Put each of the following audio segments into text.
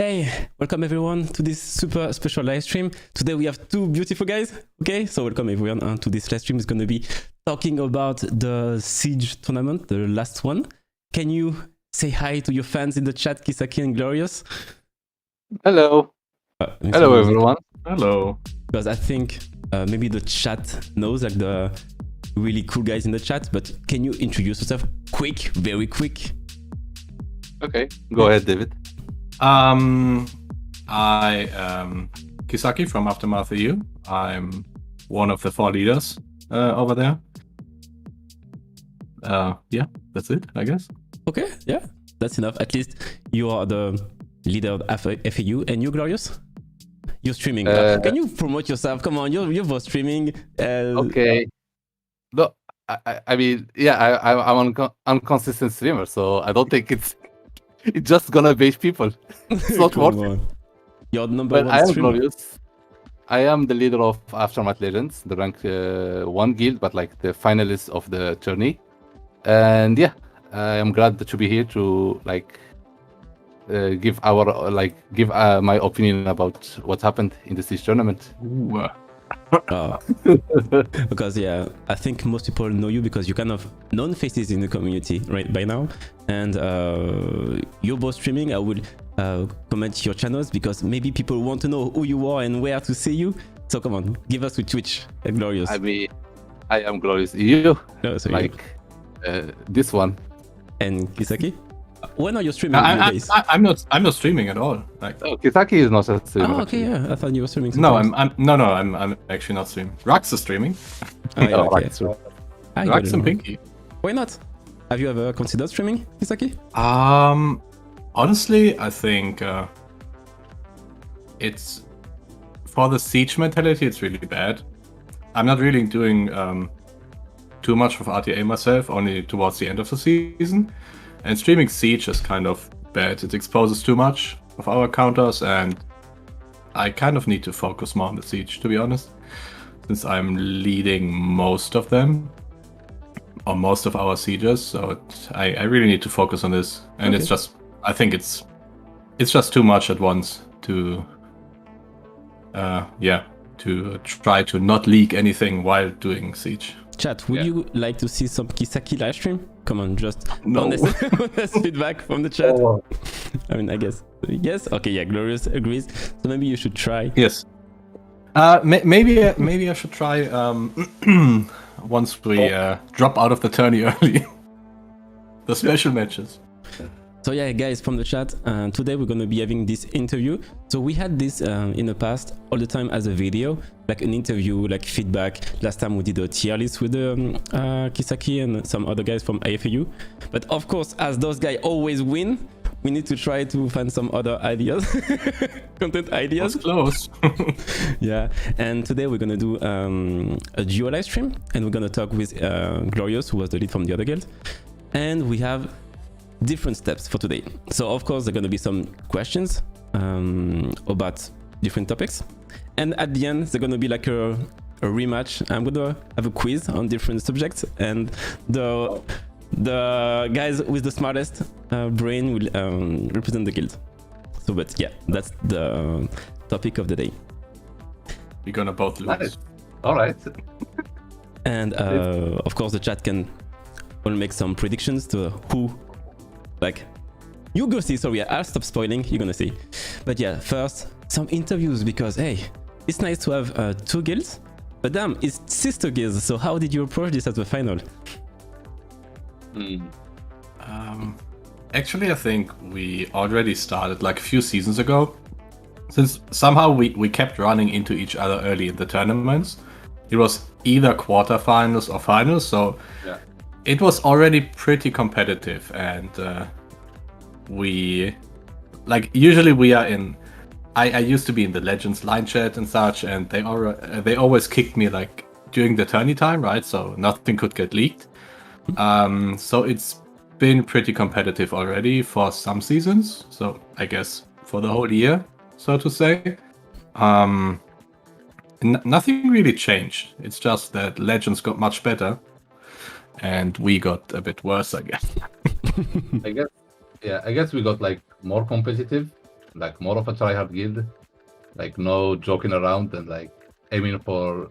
Hey, welcome everyone to this super special live stream. Today we have two beautiful guys. Okay, so welcome everyone to this live stream. Is going to be talking about the Siege tournament, the last one. Can you say hi to your fans in the chat, Kissaki and Glorious? Hello. Hello everyone. Hello. Because I think maybe the chat knows like the really cool guys in the chat, but can you introduce yourself quick, very quick? Okay, go ahead, David. I am Kissaki from Aftermath EU. I'm one of the 4 leaders over there. Yeah, that's it, I guess. Okay, yeah, that's enough. At least you are the leader of FAU, and you, Glorious? You're streaming. Can you promote yourself? Come on, you're both streaming. Okay. No, I mean, yeah, I'm an consistent streamer, so I don't think it's just gonna base people. It's not worth it. You're number But one I am streamer. Glorious. I am the leader of Aftermath Legends, the rank 1 guild, but like the finalists of the tourney. And yeah, I am glad to be here to like give my opinion about what happened in the Siege tournament. Ooh, Because yeah, I think most people know you because you're kind of known faces in the community right by now, and you're both streaming. I will comment your channels because maybe people want to know who you are and where to see you. So come on, give us with Twitch, Glorious. I mean, I am Glorious EU, No, so like this one. And Kissaki, when are you streaming? I'm not streaming at all. Like, Oh, Kissaki is not a streamer. oh, okay, yeah, I thought you were streaming. no, sometimes. I'm actually not streaming. Rux is streaming. Oh, yeah, Oh, okay. right, so- I got Rux it and now. Pinky. Why not? Have you ever considered streaming, Kissaki? Honestly, I think it's for the Siege mentality. It's really bad. I'm not really doing too much of RTA myself, only towards the end of the season. And streaming Siege is kind of bad. It exposes too much of our counters, and I kind of need to focus more on the Siege, to be honest, since I'm leading most of them, or most of our sieges. So I really need to focus on this, and Okay. it's just, I think it's just too much at once to, to try to not leak anything while doing Siege. Chat, would Yeah. you like to see some Kissaki live stream? Come on, just No. honest feedback from the chat. Oh, I mean, I guess. Yes? Okay, yeah, Glorious agrees. So maybe you should try. Yes. Maybe I should try once we drop out of the tourney early. The special matches. So yeah, guys from the chat, today we're going to be having this interview. So we had this in the past all the time as a video, like an interview, like feedback. Last time we did a tier list with Kissaki and some other guys from AFAU. But of course, as those guys always win, we need to try to find some other ideas, content ideas. That's close. Yeah, and today we're gonna do a duo live stream, and we're gonna talk with Glorious, who was the lead from the other guild, and we have different steps for today. So of course there are gonna be some questions about different topics, and at the end there's gonna be like a rematch. I'm gonna have a quiz on different subjects, and the guys with the smartest brain will represent the guild. So but yeah, that's the topic of the day. We're gonna both lose. nice. All right. And of course the chat can all make some predictions to who, like, you go see. Sorry, I'll stop spoiling, you're gonna see. But yeah, first some interviews, because hey, it's nice to have 2 guilds, but damn, it's sister guilds. So how did you approach this as a final? Actually, I think we already started like a few seasons ago. Since somehow we kept running into each other early in the tournaments. It was either quarterfinals or finals, so Yeah. it was already pretty competitive. And we, like, usually we are in. I used to be in the Legends line chat and such, and they always kicked me like during the tourney time, right? So nothing could get leaked. So it's been pretty competitive already for some seasons. So I guess for the whole year, so to say. Nothing really changed. It's just that Legends got much better, and we got a bit worse, I guess. I guess we got like more competitive, like more of a tryhard guild, like no joking around and like aiming for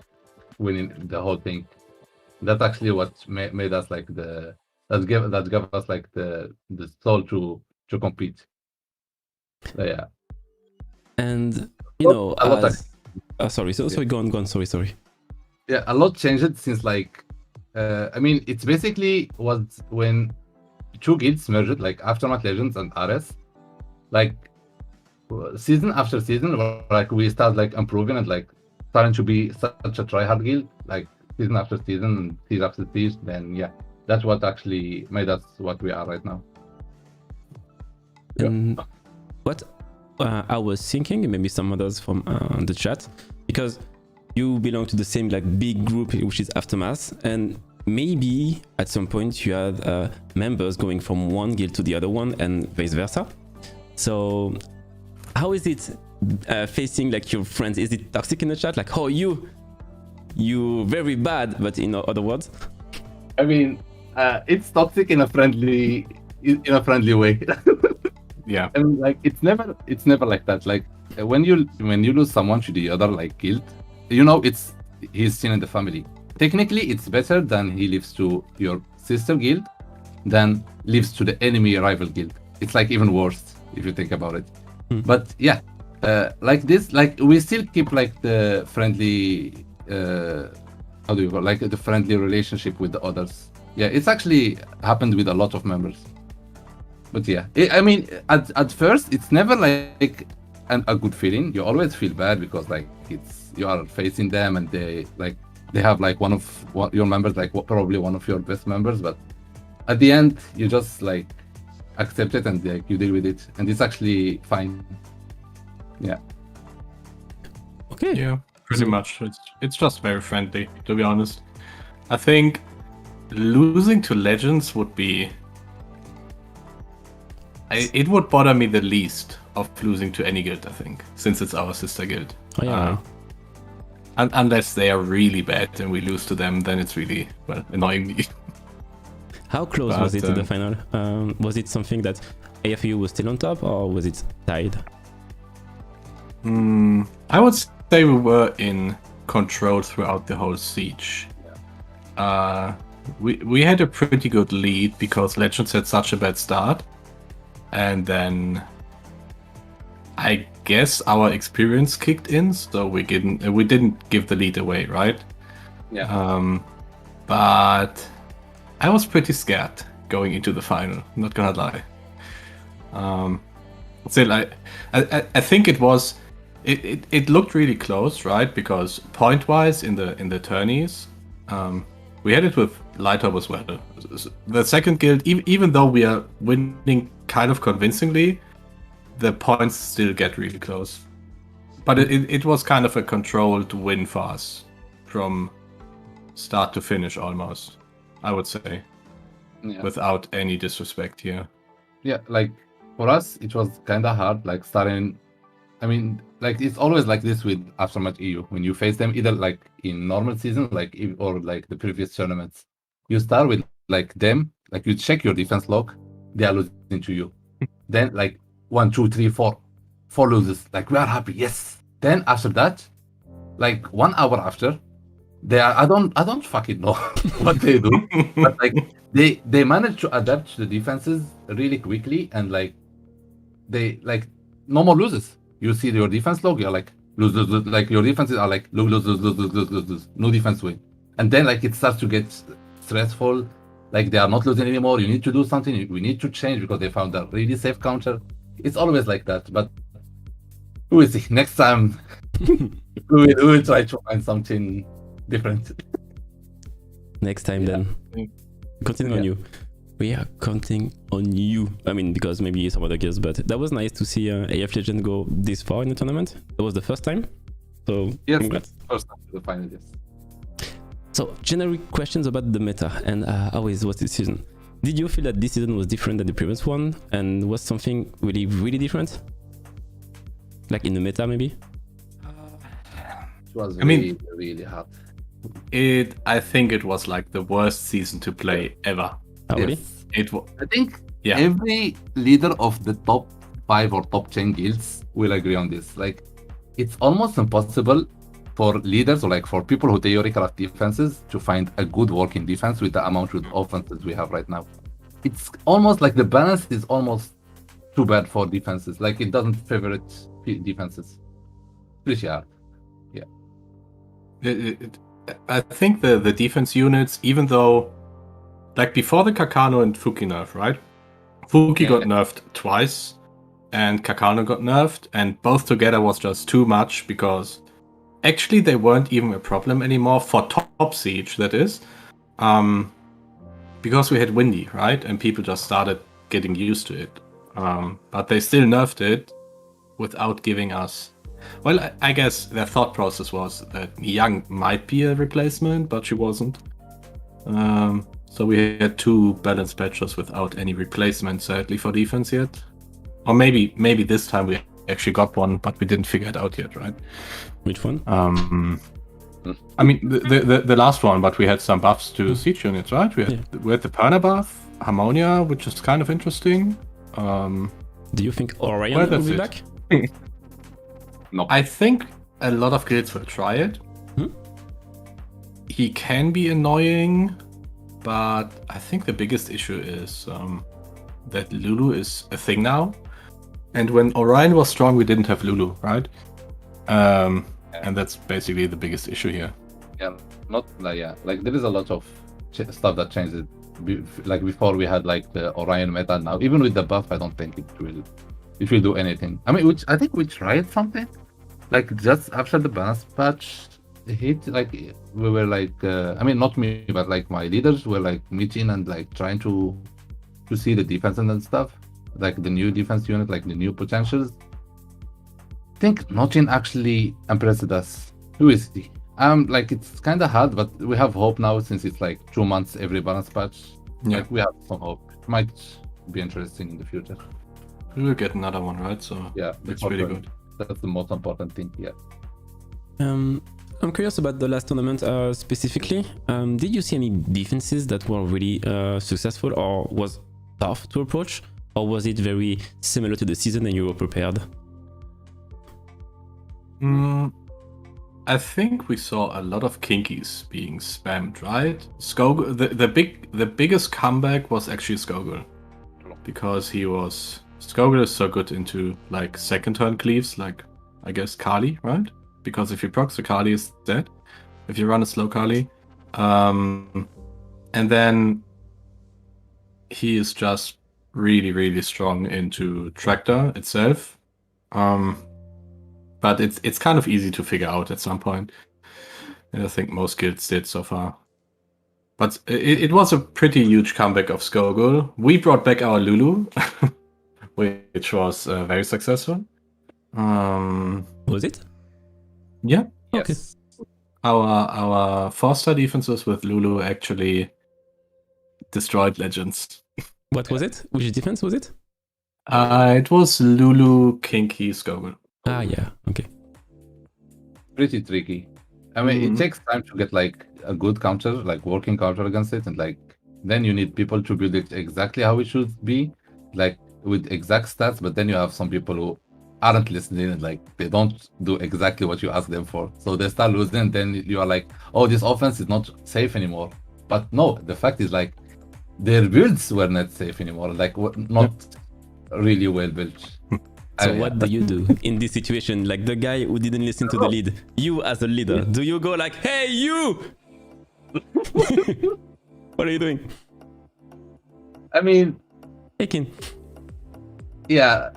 winning the whole thing. That's actually what made us like that gave us like the soul to compete. So, yeah. And you know, a lot sorry, go on. Sorry. Yeah, a lot changed since like I mean, it's basically was when two guilds merged, like Aftermath Legends and Ares. Like season after season, like we start like improving and like starting to be such a tryhard guild, like season after season, season after season. Then yeah, that's what actually made us what we are right now. And what I was thinking, maybe some others from the chat, because you belong to the same like big group, which is Aftermath, and maybe at some point you had members going from one guild to the other one and vice versa. So how is it facing like your friends? Is it toxic in the chat? Like, oh, you very bad, but in other words? I mean, it's toxic in a friendly way. Yeah. And like it's never like that. Like when you lose someone to the other like guild, you know, he's seen in the family. Technically, it's better than he lives to your sister guild than lives to the enemy rival guild. It's like even worse if you think about it. But yeah, like this, like we still keep like the friendly, how do you call, like the friendly relationship with the others. Yeah, it's actually happened with a lot of members. But yeah, I mean, at first, it's never like a good feeling. You always feel bad because like you are facing them and they have like one of your members, like probably one of your best members. But at the end, you just like accept it and like you deal with it, and it's actually fine. Yeah. Okay. Yeah, pretty much. It's just very friendly, to be honest. I think losing to Legends would be... it would bother me the least of losing to any guild, I think, since it's our sister guild. Oh, yeah. Unless they are really bad and we lose to them, then it's really, well, annoying me. How close was it to the final? Was it something that AFU was still on top, or was it tied? I would say we were in control throughout the whole siege. We had a pretty good lead because Legends had such a bad start. And then I guess our experience kicked in, so we didn't give the lead away, right? Yeah. But I was pretty scared going into the final, not gonna lie. Still, I think it looked really close, right? Because point-wise in the tourneys, we had it with Lighttop as well. The second guild, even though we are winning kind of convincingly, the points still get really close. But it was kind of a controlled win for us from start to finish almost, I would say, without any disrespect here. Yeah, like for us, it was kind of hard, like starting. I mean, like it's always like this with Aftermath EU. When you face them, either like in normal season, or like the previous tournaments, you start with like them, like you check your defense log, they are losing to you. Then like 1, 2, 3, 4 loses. Like we are happy, yes. Then after that, like 1 hour after, they are. I don't fucking know what they do, but like they manage to adapt to the defenses really quickly, and like they like no more loses. You see your defense log, you're like lose, like your defenses are like lose, no defense win, and then like it starts to get stressful. Like they are not losing anymore. You need to do something. We need to change because they found a really safe counter. It's always like that, but we will see. Next time we will try to find something different. Next time, then. Counting on you. We are counting on you. I mean, because maybe some other guys, but that was nice to see AF Legend go this far in the tournament. That was the first time. So, yes, congrats. First time to the final, yes. So, generic questions about the meta and how it was this season. Did you feel that this season was different than the previous one? And was something really, really different? Like in the meta, maybe? It was really, really hard. I think it was like the worst season to play ever. Oh, really? I think every leader of the top 5 or top 10 guilds will agree on this. Like, it's almost impossible for leaders or like for people who theoretically have defenses to find a good working defense with the amount of offenses we have right now. It's almost like the balance is almost too bad for defenses. Like, it doesn't favor defenses. Pretty hard. I think the defense units, even though, like before the Kakano and Fuki nerf, right? Fuki got nerfed twice, and Kakano got nerfed, and both together was just too much because actually they weren't even a problem anymore for top siege. That is, because we had Windy, right, and people just started getting used to it. But they still nerfed it without giving us. Well, I guess their thought process was that Yang might be a replacement, but she wasn't. So we had 2 balanced patches without any replacement, sadly, for defense yet. Or maybe this time we actually got one, but we didn't figure it out yet, right? Which one? I mean, the last one, but we had some buffs to siege units, right? We had the Perna buff, Harmonia, which is kind of interesting. Do you think Orion will be back? No. I think a lot of guilds will try it. He can be annoying, but I think the biggest issue is that Lulu is a thing now. And when Orion was strong, we didn't have Lulu, right? And that's basically the biggest issue here. Yeah, not like like there is a lot of stuff that changes. Like before, we had like the Orion meta. Now, even with the buff, I don't think it will do anything. I mean, I think we tried something. Like just after the balance patch hit, like we were like, I mean, not me, but like my leaders were like meeting and like trying to see the defense and stuff, like the new defense unit, like the new potentials. I think nothing actually impressed us. Who is he? Like it's kind of hard, but we have hope now since it's like 2 months every balance patch. Yeah, like, we have some hope. It might be interesting in the future. We will get another one, right? So yeah, it's really good. That's the most important thing. Yeah. I'm curious about the last tournament specifically. Did you see any defenses that were really successful or was tough to approach? Or was it very similar to the season and you were prepared? I think we saw a lot of kinkies being spammed, right? Skogul, the biggest comeback was actually Skogul, because Skogul is so good into like second turn cleaves, like I guess Kali, right? Because if you proc, the Kali is dead. If you run a slow Kali, and then he is just really strong into Tractor itself. But it's kind of easy to figure out at some point. And I think most guilds did so far. But it was a pretty huge comeback of Skogul. We brought back our Lulu, which was very successful. Was it? Yeah. Okay. Yes. Our 4-star defenses with Lulu actually destroyed Legends. What was it? Which defense was it? It was Lulu, Kinky, Skogul. Ah, yeah. Okay. Pretty tricky. I mean, it takes time to get like a good counter, like working counter against it, and like then you need people to build it exactly how it should be, like with exact stats. But then you have some people who aren't listening and like they don't do exactly what you ask them for, so they start losing. And then you are like, oh, this offense is not safe anymore. But no, the fact is like their builds were not safe anymore, like not really well built. So what do you do in this situation? Like the guy who didn't listen to the lead, you as a leader, do you go like, hey, you? What are you doing? I mean, Taking. yeah.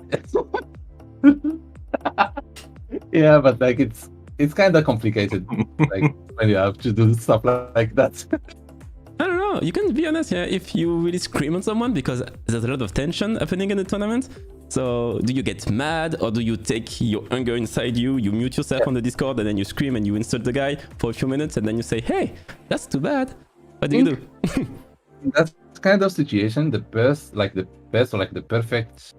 Yeah, but like it's kind of complicated, like when you have to do stuff like that. I don't know. You can be honest here if you really scream on someone, because there's a lot of tension happening in the tournament. So do you get mad, or do you take your anger inside you, you mute yourself on the Discord, and then you scream and you insult the guy for a few minutes, and then you say, hey, that's too bad. What do you do? That's kind of situation, the best or like the perfect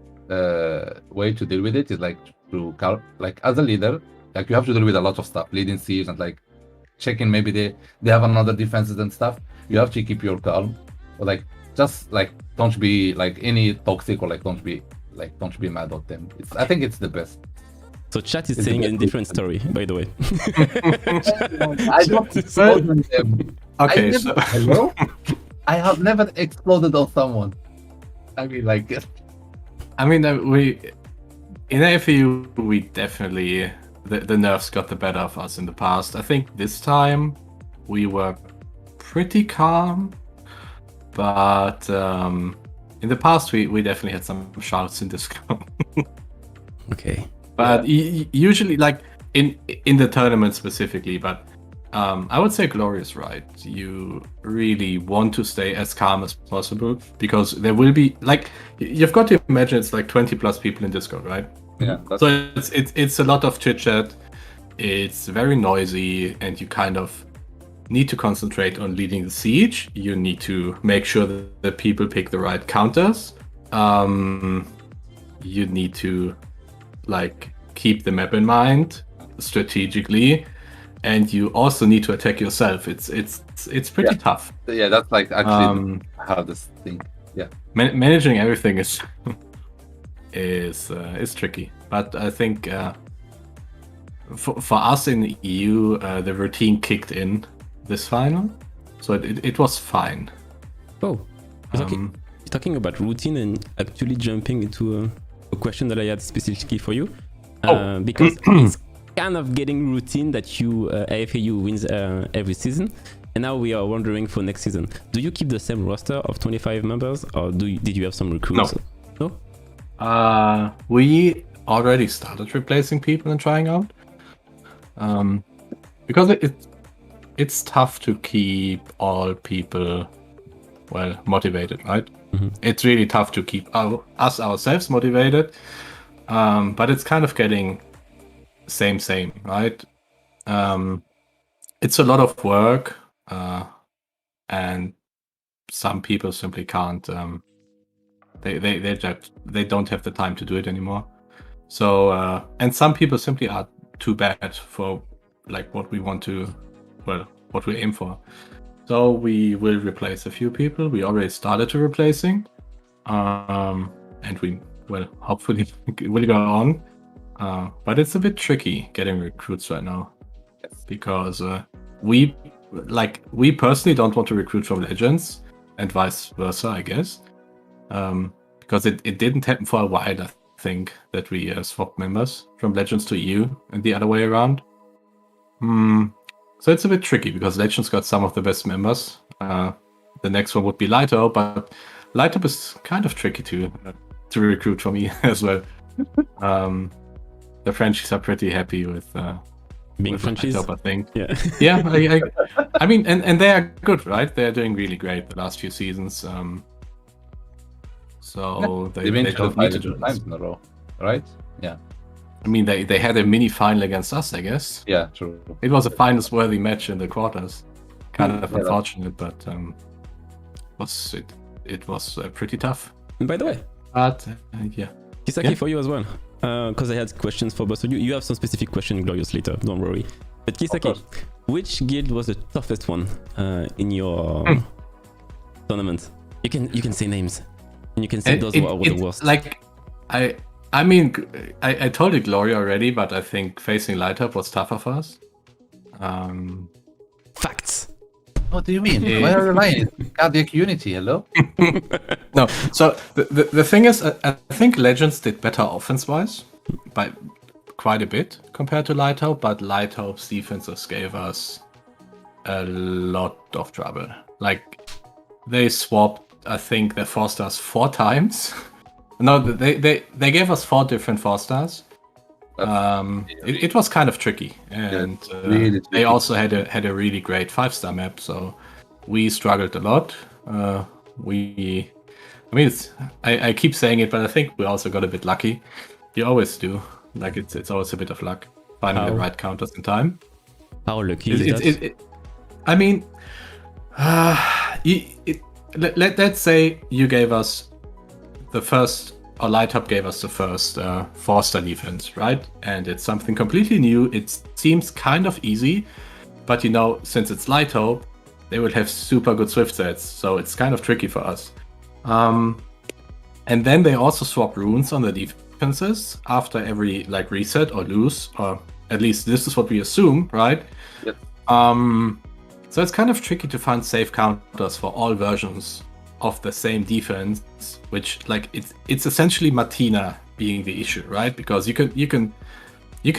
way to deal with it is like like as a leader, like you have to deal with a lot of stuff, leading siege and like checking maybe they have another defenses and stuff. You have to keep your calm, or like just like don't be like any toxic, or like don't be like don't be mad at them. I think it's the best. So chat is It's saying a a bit different story, by the way. I don't explode on them. Okay, Hello? I have never exploded on someone. I mean, like, I mean, we in AFU we definitely the nerfs got the better of us in the past. I think this time we were pretty calm, but in the past we definitely had some shouts in Discord. Okay. But usually, like in the tournament specifically, but I would say Glorious, right? You really want to stay as calm as possible because there will be like you've got to imagine it's like 20 plus people in Discord, right? yeah. So it's a lot of chit chat. It's very noisy, and you kind of need to concentrate on leading the siege. You need to make sure that the people pick the right counters. You need to like keep the map in mind strategically, and you also need to attack yourself. It's pretty tough. Yeah, that's like actually the hardest thing. Yeah, Managing everything is tricky, but I think for us in the EU, the routine kicked in this final, so it was fine. Oh, talking about routine and actually jumping into a question that I had specifically for you, because it's kind of getting routine that you AFAU wins every season, and now we are wondering for next season. Do you keep the same roster of 25 members, or did you have some recruits? No. We already started replacing people and trying out, because it's tough to keep all people motivated, right? Mm-hmm. It's really tough to keep us ourselves motivated, but it's kind of getting same, right? It's a lot of work, and some people simply can't. They don't have the time to do it anymore. So and some people simply are too bad for like what we want to, what we aim for. So we will replace a few people. We already started to replacing, and we hopefully will go on. But it's a bit tricky getting recruits right now, because we personally don't want to recruit from Legends, and vice versa, I guess, because it didn't happen for a while. I think that we swapped members from Legends to EU and the other way around. So it's a bit tricky because Legends got some of the best members. The next one would be Light Up, but Light Up is kind of tricky to recruit for me as well. The Frenchies are pretty happy with being Frenchies, I think. Yeah. Yeah, I mean, and they are good, right? They're doing really great the last few seasons. So they don't need to do times in a row, right? Yeah. I mean, they had a mini final against us, I guess. Yeah, true. It was a finals-worthy match in the quarters. Kind of unfortunate, but it was pretty tough. And by the way, but yeah. Kissaki, for you as well, because I had questions for both of you. You have some specific question, Glorious, later. Don't worry. But Kissaki, which guild was the toughest one in your tournament? You can say names, and you can say those were the worst. Like I mean, I told you Glory already, but I think facing Light Up was tougher for us. Facts. What do you mean? Where are you lying? Cardiac Unity, hello? No, so the thing is, I think Legends did better offense-wise by quite a bit compared to Light Up, but Light Up's defenses gave us a lot of trouble. Like, they swapped, I think, their 4-stars 4 times. No, they gave us 4 different 4-stars. It was kind of tricky, and really tricky. They also had a really great 5-star map, so we struggled a lot. I keep saying it, but I think we also got a bit lucky. You always do. Like it's always a bit of luck finding the right counters in time. How lucky is that? I mean, let's say you gave us the first, or Light Up gave us the first 4-star defense, right? And it's something completely new. It seems kind of easy, but since it's Light Up, they will have super good Swift sets, so it's kind of tricky for us. And then they also swap runes on the defenses after every like reset or lose, or at least this is what we assume, right? Yep. So it's kind of tricky to find safe counters for all versions of the same defense, which like it's essentially Martina being the issue, right? Because you can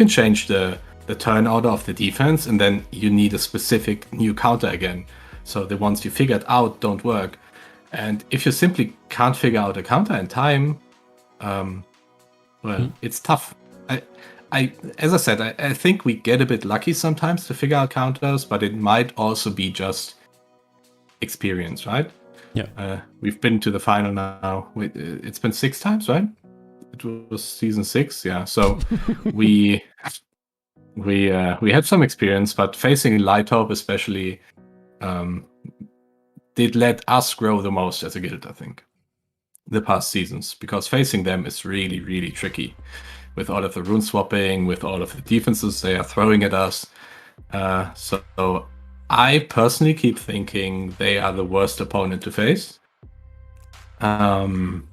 change the turn order of the defense, and then you need a specific new counter again. So the ones you figured out don't work. And if you simply can't figure out a counter in time, it's tough. As I said, I think we get a bit lucky sometimes to figure out counters, but it might also be just experience, right? Yeah. We've been to the final now. It's been 6 times, right? It was season 6, yeah. So we had some experience, but facing Light Hope especially did let us grow the most as a guild, I think, the past seasons, because facing them is really, really tricky. With all of the rune swapping, with all of the defenses they are throwing at us. So I personally keep thinking they are the worst opponent to face. And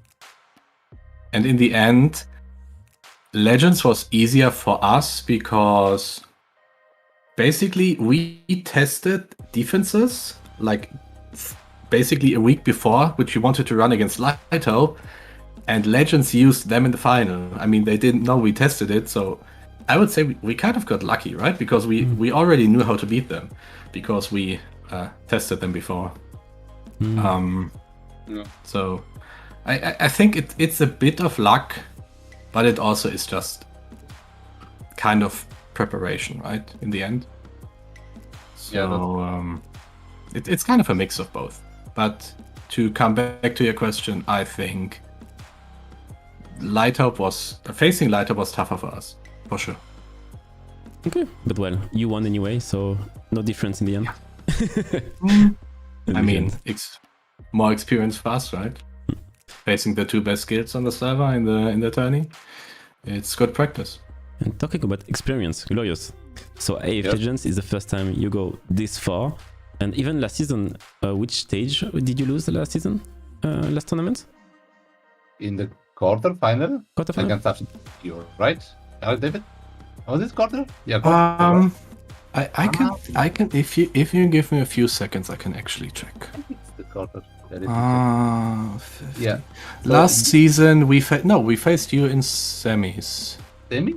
in the end, Legends was easier for us because basically we tested defenses like basically a week before, which we wanted to run against Light Hope. And Legends used them in the final. I mean, they didn't know we tested it, so I would say we kind of got lucky, right? Because we already knew how to beat them, because we tested them before. So I think it's a bit of luck, but it also is just kind of preparation, right? In the end. So it's kind of a mix of both. But to come back to your question, I think facing Light Hope was tougher for us, for sure. Okay, but well, you won anyway, so no difference in the end. I mean, more experience for us, right? Facing the 2 best guilds on the server in the tourney, it's good practice. And talking about experience, Glorious. So AF Legends is the first time you go this far, and even last season, which stage did you lose the last season? Last tournament? In the quarterfinal Quarterfinal? against After you, right? David? Was this quarter? Yeah. Quarter, I can if you give me a few seconds, I can actually check. It's the quarter. Yeah. Last season we faced you in semis. Semi?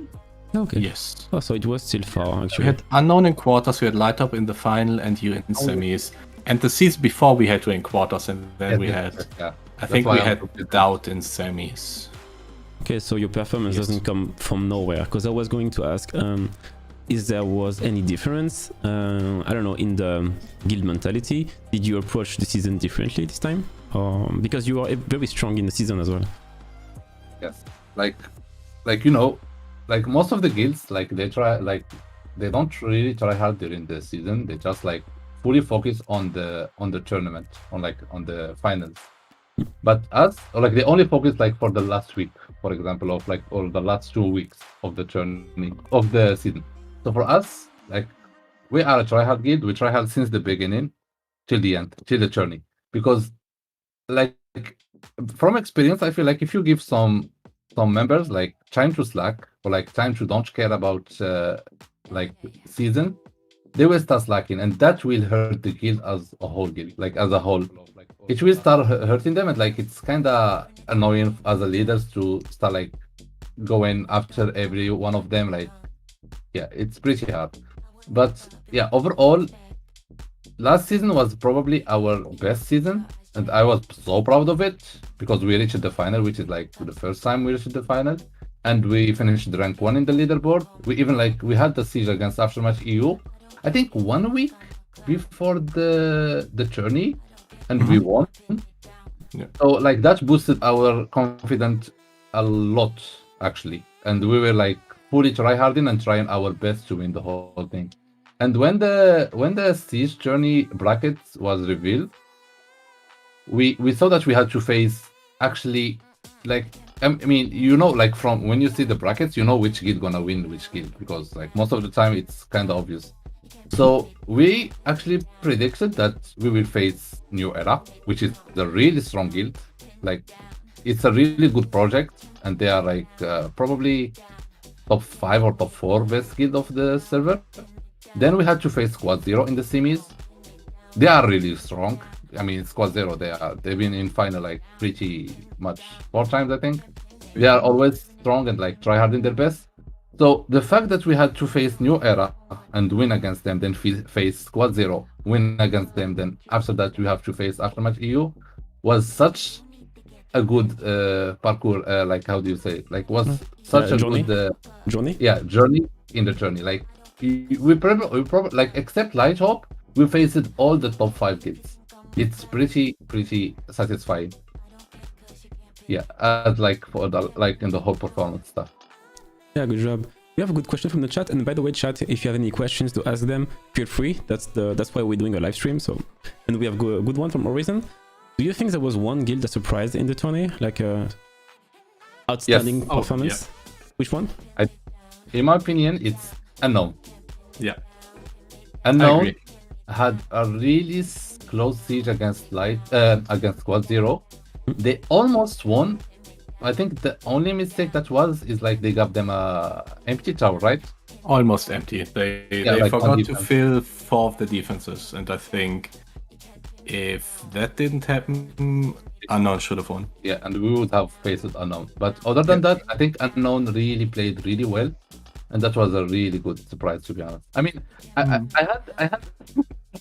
Okay. Yes. Oh, so it was still far We actually. had Unknown in quarters, we had Light Up in the final, and you in semis. And the season before we had you in quarters, and then we had. Yeah. I think we had Doubt in semis. Okay, so your performance doesn't come from nowhere, because I was going to ask, is there was any difference, I don't know, in the guild mentality? Did you approach the season differently this time? Because you are very strong in the season as well. Yes. Like like most of the guilds, like they don't really try hard during the season. They just like fully focus on the tournament, on the finals. But us, like they only focus like for the last week, for example, of like or the last 2 weeks of the tourney of the season. So for us, like we are a tryhard guild. We try hard since the beginning till the end, till the tourney. Because like from experience, I feel like if you give some members like time to slack or like time to don't care about like season, they will start slacking, and that will hurt the guild as a whole. It will start hurting them, and like it's kind of annoying as a leaders to start like going after every one of them. Like, yeah, it's pretty hard. But yeah, overall, last season was probably our best season, and I was so proud of it because we reached the final, which is like the first time we reached the final, and we finished rank 1 in the leaderboard. We had the siege against Aftermatch EU, I think 1 week before the tourney, and we won. Yeah. So like that boosted our confidence a lot actually, and we were like fully tryharding and trying our best to win the whole thing. And when the siege journey brackets was revealed, we saw that we had to face actually like I mean, you know, like from when you see the brackets, you know which guild gonna win which guild, because like most of the time it's kind of obvious. So we actually predicted that we will face New Era, which is the really strong guild. Like it's a really good project, and they are like probably top 5 or top 4 best guild of the server. Then we had to face Squad Zero in the semis. They are really strong. I mean, Squad Zero, they've been in final like pretty much 4 times, I think. They are always strong and like try hard in their best. So the fact that we had to face New Era and win against them, then face Squad Zero, win against them, then after that we have to face Aftermatch EU, was such a good parkour. Like, how do you say it? Like, was such a journey? good Journey? yeah, journey in the journey. Like, we probably like, except Light Hope, we faced all the top 5 guilds. It's pretty satisfying. Yeah, like for the like in the whole performance stuff. Yeah, good job. We have a good question from the chat, and by the way, chat, if you have any questions to ask them, feel free. That's why we're doing a live stream. So, and we have a good one from Horizon. Do you think there was one guild that surprised in the tourney, like outstanding Yes. performance? Yeah. Which one? In my opinion, it's Unknown. Yeah. Unknown had a really close siege against against Squad Zero. They almost won. I think the only mistake that is like they gave them a empty tower, right? Almost empty. They like forgot on to defense. fill 4 of the defenses, and I think if that didn't happen, Unknown should have won. Yeah, and we would have faced Unknown. But other than that, I think Unknown really played really well, and that was a really good surprise, to be honest. I mean, I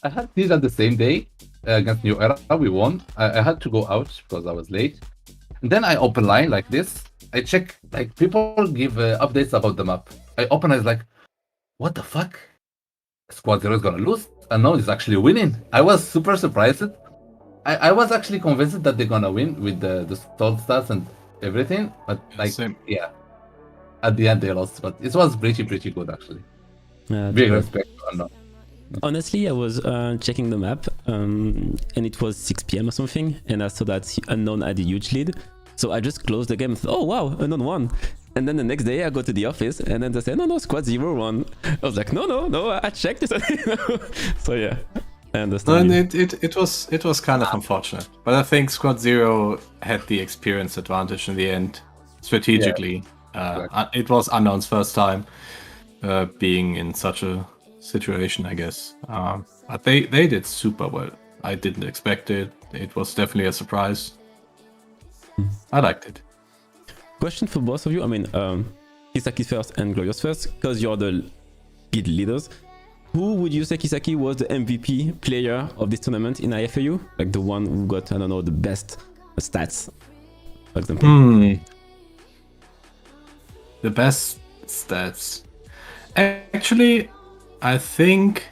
had these at the same day against New Era. We won. I had to go out because I was late. And then I open line like this. I check, like, people give updates about the map. I open, I was like, what the fuck? Squad Zero is gonna lose. Unknown is actually winning. I was super surprised. I was actually convinced that they're gonna win with the stall stats and everything. But like, Same. yeah, at the end they lost. But it was pretty good actually. Yeah, Big true. respect to Unknown. Honestly, I was checking the map, and it was 6 p.m. or something, and I saw that Unknown had a huge lead. So I just closed the game and thought, oh wow, Unknown won. And then the next day I go to the office, and then they say, no, Squad Zero won. I was like, no, I checked it. So yeah, I understand. And it was kind of unfortunate, but I think Squad Zero had the experience advantage in the end. Strategically, it was Unknown's first time being in such a situation, I guess. But they did super well. I didn't expect it. It was definitely a surprise. I liked it. Question for both of you. I mean, Kissaki first and Glorious first, because you're the guild leaders. Who would you say, Kissaki, was the MVP player of this tournament in IFAU? Like the one who got, I don't know, the best stats, for example. The best stats. Actually, I think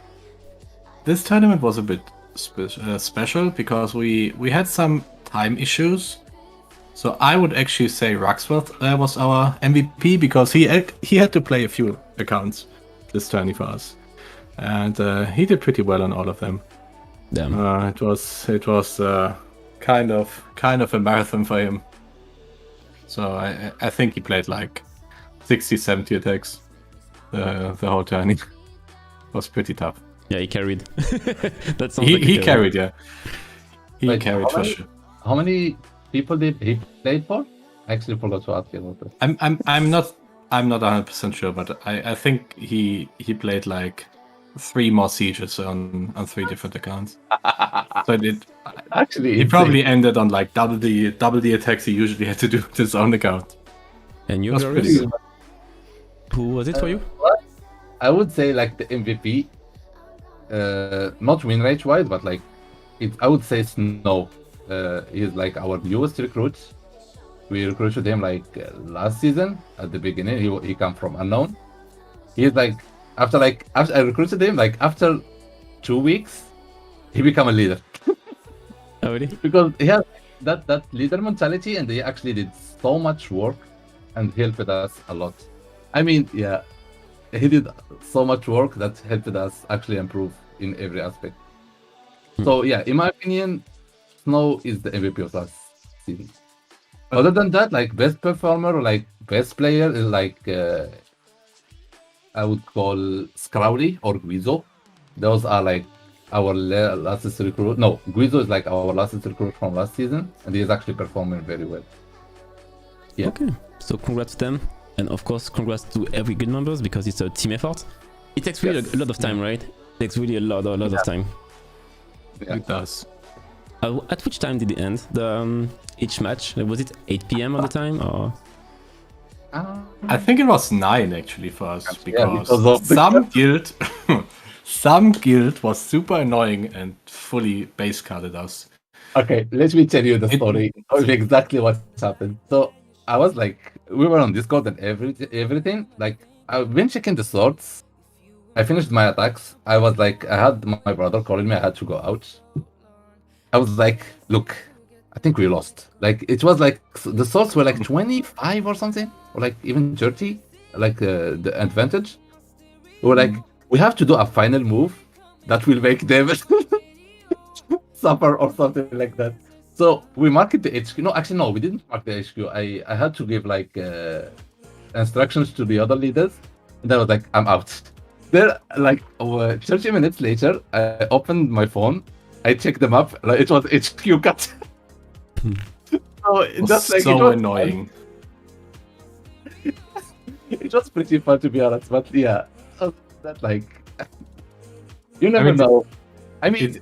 this tournament was a bit special because we had some time issues. So I would actually say Ruxworth was our MVP because he had to play a few accounts this tourney for us, and he did pretty well on all of them. Damn. It was kind of a marathon for him. So I think he played like 60-70 attacks the whole tourney. It was pretty tough. Yeah, he carried. That sounds He, like he carried, yeah. He Wait, carried how for many- sure. How many people did he play for? I actually forgot to ask you about that. I'm not 100% sure, but I think he played like 3 more sieges on 3 different accounts. So Actually, he probably ended on like double the attacks he usually had to do with his own account. And you, That's Glorious? pretty good. Who was it for you? I would say like the MVP, not win rate wise, but like I would say Snow. He's like our newest recruit. We recruited him like last season at the beginning. He come from Unknown. He's like after I recruited him, like after 2 weeks, he become a leader. Oh, really? Because he has that leader mentality, and he actually did so much work and helped us a lot. I mean, yeah, he did so much work that helped us actually improve in every aspect. So yeah, in my opinion, Snow is the MVP of last season. Other than that, like best performer or like best player is like I would call Scrowley or Guizo. Those are like our last recruit. No, Guizo is like our last recruit from last season, and he is actually performing very well. Yeah. Okay, so congrats to them, and of course congrats to every guild members because it's a team effort. It takes really a lot of time, right? It takes really a lot of time. Yeah. It does. At which time did it end? The each match, was it 8 p.m. on the time or? I think it was 9 actually for us because because of the some guild, some guild was super annoying and fully base carded us. Okay, let me tell you the story of exactly what happened. So I was like, we were on Discord and everything. Like, I've been checking the swords. I finished my attacks. I was like, I had my brother calling me. I had to go out. I was like, look, I think we lost. Like, it was like the swords were like 25 or something, or like even 30, like the advantage. We were like, we have to do a final move that will make them suffer or something like that. So we marked the HQ. No, actually, no, we didn't mark the HQ. I had to give like instructions to the other leaders, and I was like, I'm out. Then, like 30 minutes later, I opened my phone. I checked them up. Like, it was HQ cut. So just like so it was annoying. It was pretty fun to be honest, but yeah, that like you never know. I mean,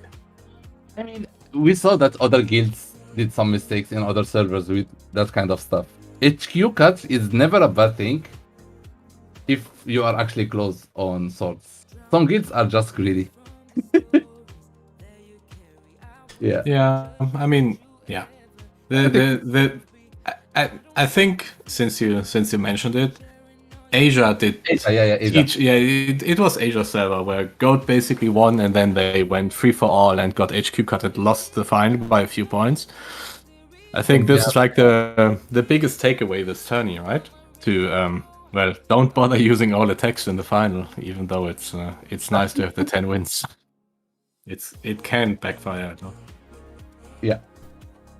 we saw that other guilds did some mistakes in other servers with that kind of stuff. HQ cut is never a bad thing if you are actually close on swords. Some guilds are just greedy. Yeah. Yeah, I mean, yeah. I think since you mentioned it, Asia did. Asia. It was Asia server where Goat basically won, and then they went free for all and got HQ cut and lost the final by a few points. I think this is like the biggest takeaway this tourney, right? To well, don't bother using all attacks in the final, even though it's nice to have the 10 wins. It can backfire. No? Yeah.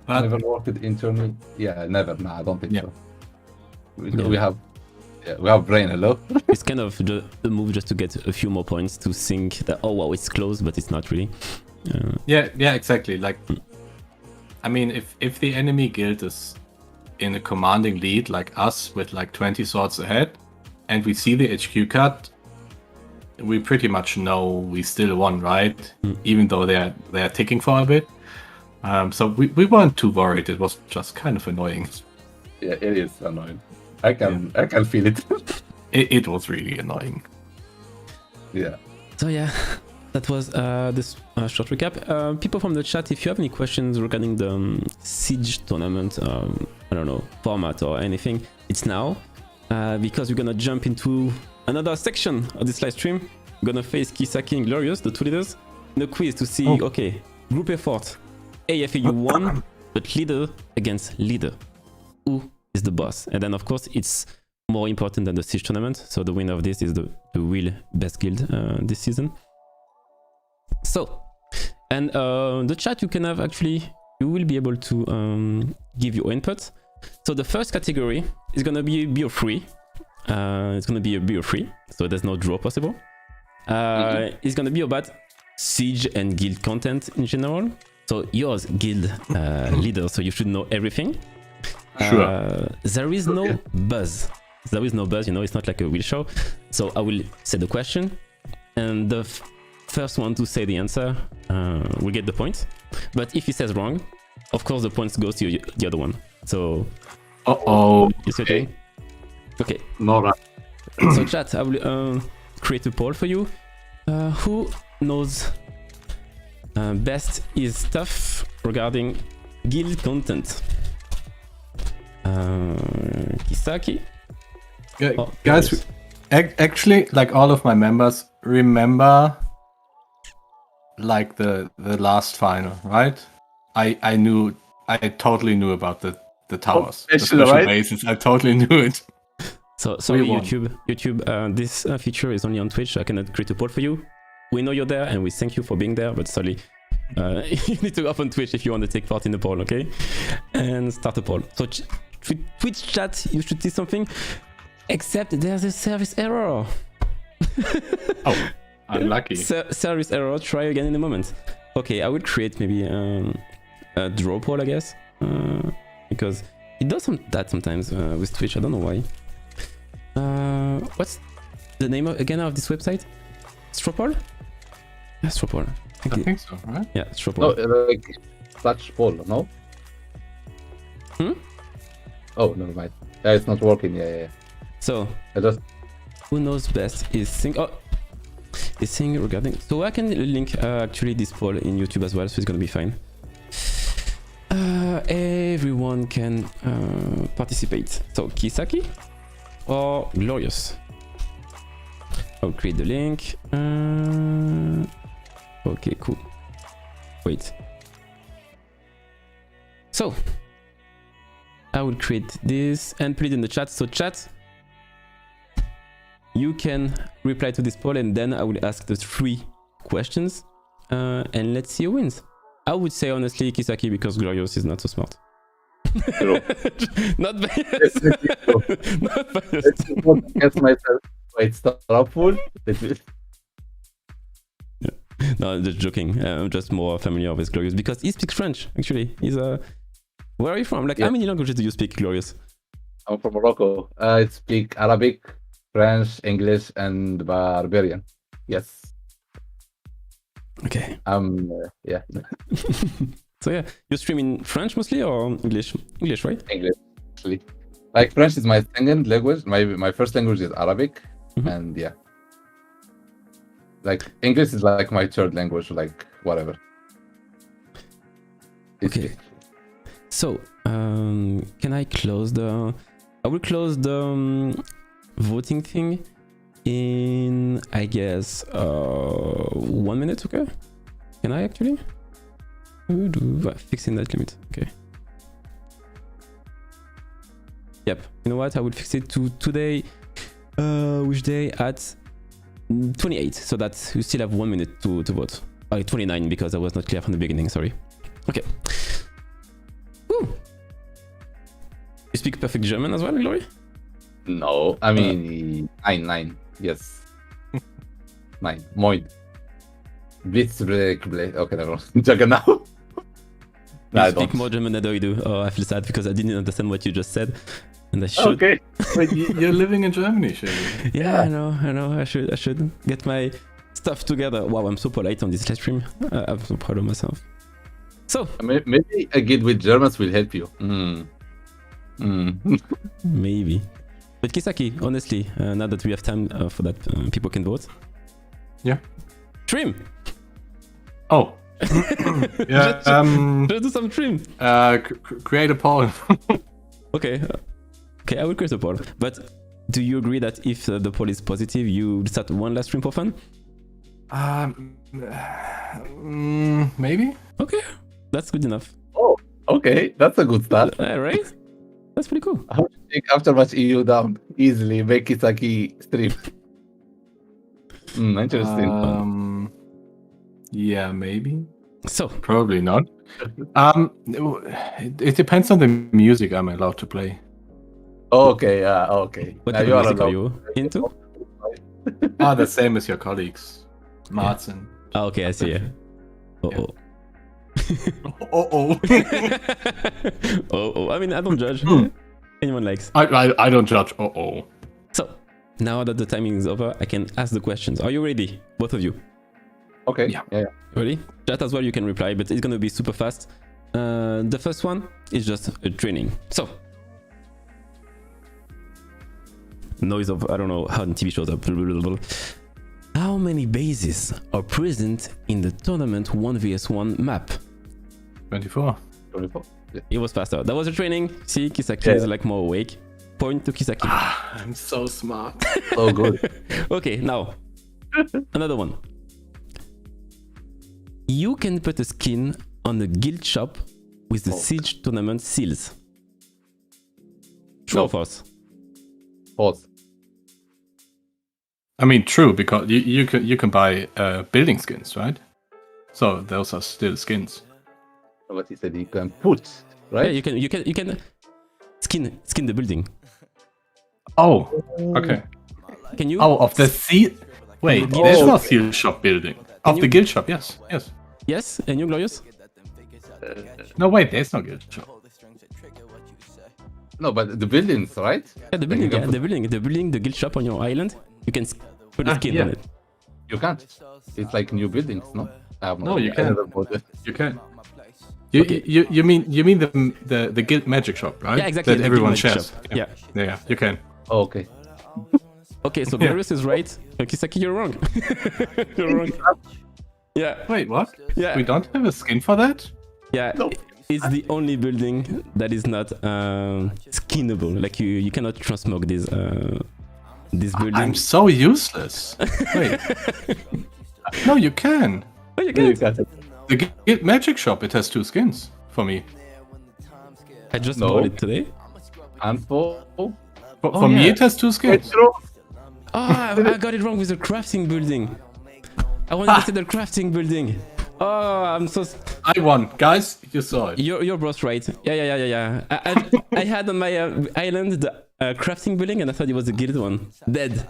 But Never worked it internally. Yeah, never. No, I don't think so. We have brain, hello. It's kind of the move just to get a few more points to think that, oh wow, it's close, but it's not really. Yeah, exactly. Like, I mean, if the enemy guild is in a commanding lead like us with like 20 swords ahead, and we see the HQ cut, we pretty much know we still won, right? Even though they're ticking for a bit. So we weren't too worried. It was just kind of annoying. Yeah, it is annoying. I can feel it. It was really annoying. Yeah. So yeah, that was this short recap. People from the chat, if you have any questions regarding the Siege tournament, I don't know, format or anything, it's now. Because we're gonna jump into another section of this live stream. We're gonna face Kissaki and Glorious, the two leaders, in a quiz to see, okay, group effort. AFAU won, but leader against leader. Who is the boss? And then, of course, it's more important than the Siege tournament. So the winner of this is the real best guild this season. So, and the chat you can have actually, you will be able to give your input. So the first category is gonna be BO3. It's gonna be a BO3, so there's no draw possible. It's gonna be about Siege and guild content in general. So yours, guild leader, so you should know everything. Sure. There is no buzz. There is no buzz, you know, it's not like a real show. So I will say the question, and the first one to say the answer will get the point. But if he says wrong, of course the points goes to the other one. So... You see okay. Okay. No, right. So chat, I will create a poll for you. Who knows best is stuff regarding guild content? Kissaki? Guys, actually, like all of my members remember like the last final, right? I totally knew about the towers, the special bases. I totally knew it. So sorry, YouTube. This feature is only on Twitch. So I cannot create a poll for you. We know you're there, and we thank you for being there. But sorry, you need to go up on Twitch if you want to take part in the poll, okay? And start a poll. So Twitch chat, you should see something. Except there's a service error. Oh, unlucky. Service error. Try again in a moment. Okay, I will create maybe a draw poll, I guess, because It does that sometimes with Twitch. I don't know why. What's the name again of this website? Stropol? Yeah, Stropol. I think so, right? Yeah, Stropol. No, like Clutch Ball, no? Oh, never mind. Yeah, it's not working. Yeah. So, I just who knows best is Sing. Oh, is Sing regarding. So I can link actually this poll in YouTube as well, so it's gonna be fine. Everyone can participate. So Kissaki or Glorious? I'll create the link. Okay, cool. Wait. So I will create this and put it in the chat. So chat, you can reply to this poll and then I will ask the 3 questions and let's see who wins. I would say honestly Kissaki because Glorious is not so smart. Not biased. Not biased. Let's get myself quite starful. No, just joking. I'm just more familiar with Glorious because he speaks French. Actually, he's where are you from? Like, how many languages do you speak, Glorious? I'm from Morocco. I speak Arabic, French, English, and Barbarian. Yes. Okay. Yeah. So yeah, you stream in French mostly or English? English, right? English, actually. Like French is my second language. My first language is Arabic, and yeah. Like English is like my third language, like whatever. Okay. So, can I close the... I will close the voting thing in, I guess, 1 minute, okay? Can I actually? Fixing that limit, okay. Yep, you know what? I will fix it to today, which day? At 28, so that you still have 1 minute to vote. 29 because I was not clear from the beginning, sorry. Okay. Woo. You speak perfect German as well, Glory? No, I mean 9. Yes. 9. Moin. Blitzblick. Okay, never mind. Joking now. You speak more German than I do. Oh, I feel sad because I didn't understand what you just said, and I should. Okay. Wait, you're living in Germany, Shelly. Yeah, I know. I should get my stuff together. Wow, I'm so polite on this live stream. I'm so proud of myself. So maybe a guide with Germans will help you. Maybe. But Kissaki, honestly, now that we have time for that, people can vote. Yeah. Trim. Oh. Yeah. Just do some trim. Create a poll. Okay. Okay, I will create a poll. But do you agree that if the poll is positive, you start one last stream for fun? Maybe. Okay, that's good enough. Oh, okay, that's a good start. Right? That's pretty cool. How to take Aftermatch EU down easily, make Kissaki stream. Interesting. Yeah, maybe. So probably not. It depends on the music I'm allowed to play. Okay, okay. What type of music are you into? The same as your colleagues, Martin. Oh, okay, I see. Yeah. Oh. Oh. Oh. I mean, I don't judge. Anyone likes. I don't judge. Oh. So now that the timing is over, I can ask the questions. Are you ready, both of you? Okay. Yeah. Ready? Chat as well. You can reply, but it's gonna be super fast. The first one is just a training. So. Noise of, I don't know how the TV shows up. How many bases are present in the tournament 1vs1 map? 24. Yeah. It was faster. That was a training. See, Kissaki is like more awake. Point to Kissaki. I'm so smart. So good. Okay, now another one. You can put a skin on the guild shop with the Siege tournament seals. True or false? False. I mean, true, because you can buy building skins, right? So those are still skins. What he said, you can put, right? Yeah, you can skin the building. Oh, okay. Can you? Oh, of the seal. Wait, there's no seal shop building. Of the guild shop, yes. Yes, and you, Glorious? No, wait, there's no guild shop. No, but the buildings, right? Yeah, the building, the guild shop on your island. You can put a skin yeah. on it. You can't. It's like new buildings, no? No, you I can. never bought it. You can. Okay. You mean the guild magic shop, right? Yeah, exactly. That the everyone guild magic shares. shop. Yeah. Yeah, you can. Oh, okay. Okay, so Glorious is right. Kissaki, you're wrong. You're wrong. Yeah. Wait, what? Yeah. We don't have a skin for that? Yeah. No. It's the only building that is not skinnable. Like you cannot transmog this building. I'm so useless. Wait. No, you can. Oh, you You can't. got it. The guild magic shop, it has 2 skins for me. I just No. bought it today. And for For me, it has 2 skins. true. Oh, I got it wrong with the crafting building. I wanted to say the crafting building. Oh, I'm so. I won, guys. You saw it. You're both right. Yeah. I had on my island the crafting building, and I thought it was the guild one. Dead.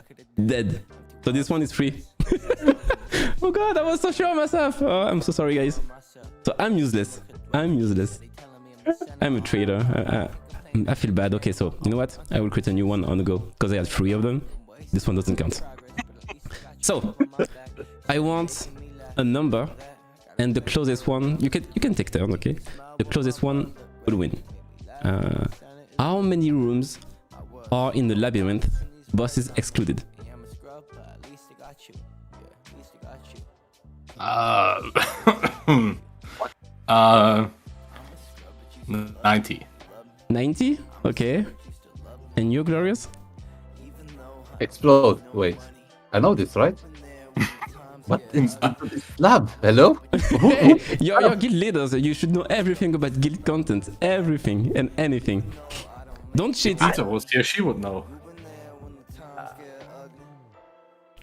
So this one is free. Oh god, I was so sure of myself. Oh, I'm so sorry, guys. So I'm useless. I'm a traitor. I feel bad. Okay, so you know what? I will create a new one on the go because I had 3 of them. This one doesn't count. So I want a number, and the closest one you can take turn. Okay, the closest one will win. How many rooms are in the labyrinth? Bosses excluded. 90. 90? Okay. And you, Glorious? Explode. Wait. I know this, right? What is this lab? Hello? Hey, you're guild leaders. You should know everything about guild content. Everything and anything. Don't cheat. Peter was here, she would know.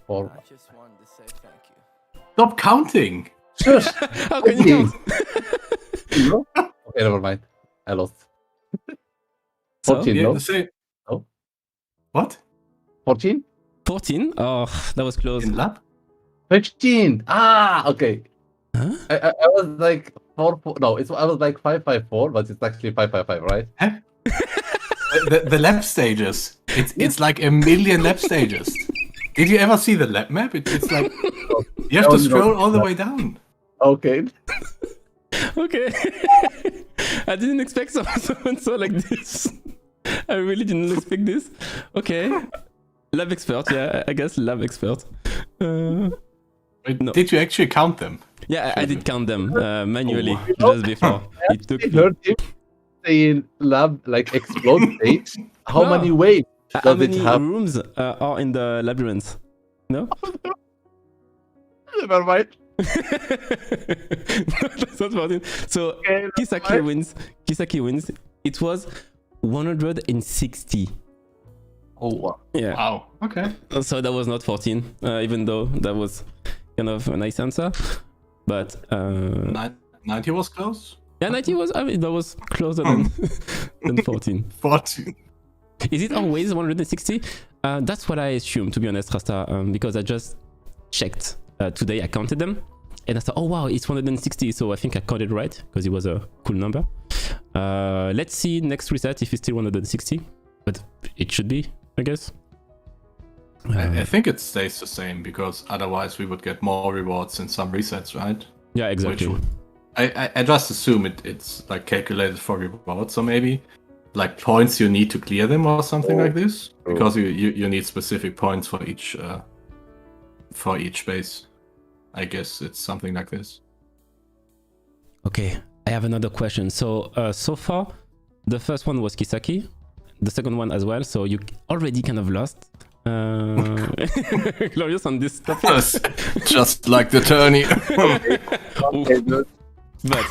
Or Stop counting! shush. How can you count? No? Okay, never mind. I lost. So, 14, Yeah, no? the same. Oh. What? 14? 14? Oh, that was close. In lab? 15. Ah, okay. Huh? I was like 4. No, I was like 554, but it's actually 555, right? The lab stages. It's like a million lab stages. Did you ever see the lab map? It's like you have to scroll all the way down. Okay. Okay. I didn't expect someone so like this. I really didn't expect this. Okay. Lab expert, yeah, I guess lab expert. Wait, No. Did you actually count them? Yeah, I did count them manually Oh. just before. It took I heard him saying lab like explode stage. How No. many waves how does many it have? rooms are in the labyrinth? No? Never mind. That's not 14. So Okay, never Kissaki mind. wins. Kissaki wins. It was 160. Oh, wow. Yeah. Wow. Okay. So that was not 14, even though that was kind of a nice answer. But 90 was close. yeah, 90 was. I mean, that was closer than 14. 14. Is it always 160? That's what I assume, to be honest, Rasta, because I just checked today. I counted them, and I thought, oh wow, it's 160. So I think I counted right because it was a cool number. Let's see next reset if it's still 160, but it should be, I guess. I think it stays the same because otherwise we would get more rewards in some resets, right? Yeah, exactly. Which would, I just assume it's like calculated for rewards, so maybe like points you need to clear them or something like this, because you need specific points for each base. I guess it's something like this. Okay, I have another question. So so far, the first one was Kissaki, the second one as well. So you already kind of lost. Glorious on this topic. Just like the tourney. Okay, good. But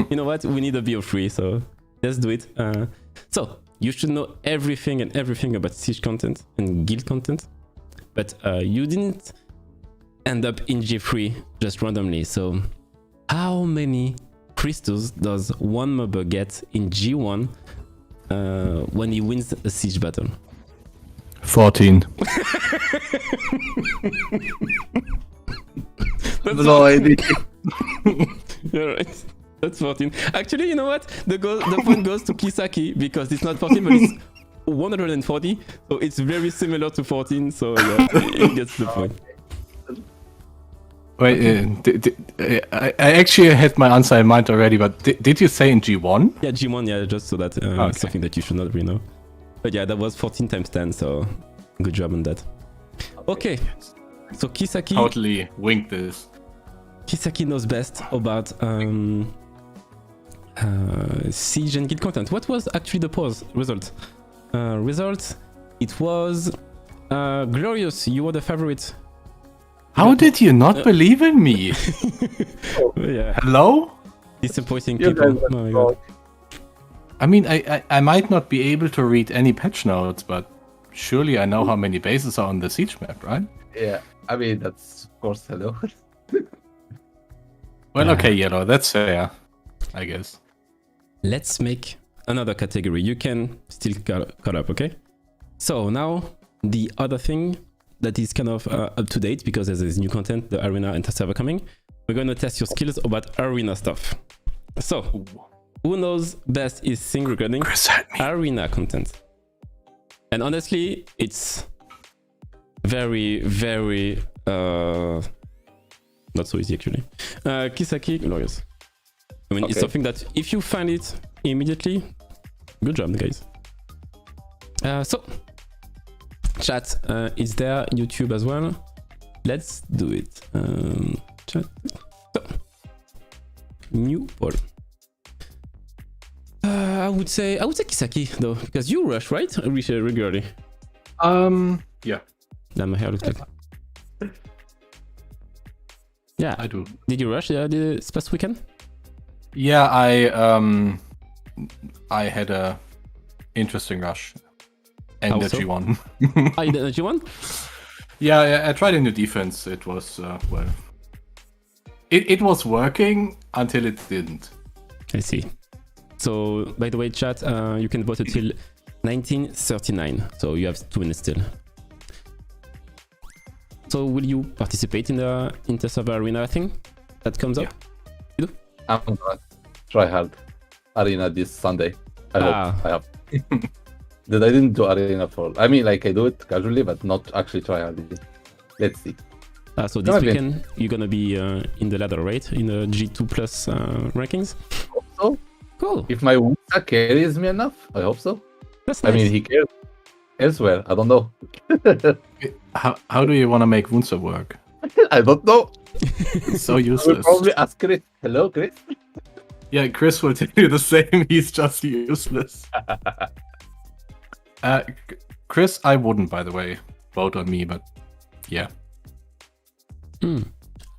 you know what? We need a BO3, so let's do it. So you should know everything about Siege content and guild content, but you didn't end up in G3 just randomly. So how many crystals does one mobber get in G1 when he wins a Siege battle? 14. No idea. You're right. That's 14. Actually, you know what? The point goes to Kissaki because it's not 14, but it's 140. So it's very similar to 14. So yeah, it gets the point. Wait, I actually had my answer in mind already, but did you say in G1? Yeah, G1, yeah, just so that Okay. something that you should not really know. But yeah, that was 14 times 10, so good job on that. Okay, so Kissaki. Totally winged this. Kissaki knows best about Siege and Guild content. What was actually the pause result? It was Glorious. You were the favorite. How did you not believe in me? Yeah, Hello? disappointing You people. guys are Oh my God. I mean, I might not be able to read any patch notes, but surely I know how many bases are on the siege map, right? Yeah, I mean, that's of course hello. Well, okay, Yellow, that's fair, I guess. Let's make another category. You can still caught up, okay? So now the other thing that is kind of up to date because there's new content, the arena and server coming. We're going to test your skills about arena stuff. So, who knows best is thing regarding Chris, help me. arena content? And honestly, it's very, very not so easy actually. Kissaki, Glorious. I mean, it's Okay. something that if you find it immediately, good job, guys. So, chat is there, YouTube as well. Let's do it. Chat. So, new poll. I would say Kissaki though, because you rush, right? Regularly. Yeah, Now my hair looks like. Yeah. I do. Did you rush this past weekend? Yeah, I had a interesting rush. How Energy so? one. Oh, you did energy one? Yeah, I tried a new defense. It was well. It was working until it didn't. I see. So, by the way, chat, you can vote until 1939. So you have 2 minutes still. So, will you participate in the inter-server arena thing that comes up? I'm gonna try hard arena this Sunday. I hope I have. That I didn't do arena for. I mean, like I do it casually, but not actually try hard. Let's see. So this weekend you're gonna be in the ladder, right? In the G2 plus rankings. Hope so. Cool. If my Wusa carries me enough, I hope so. That's nice. I mean, he cares elsewhere. I don't know. How do you want to make Wunsa work? I don't know. It's so I will useless. probably ask Chris. Hello, Chris. Yeah, Chris will tell you the same. He's just useless. Chris, I wouldn't, by the way, vote on me, but yeah.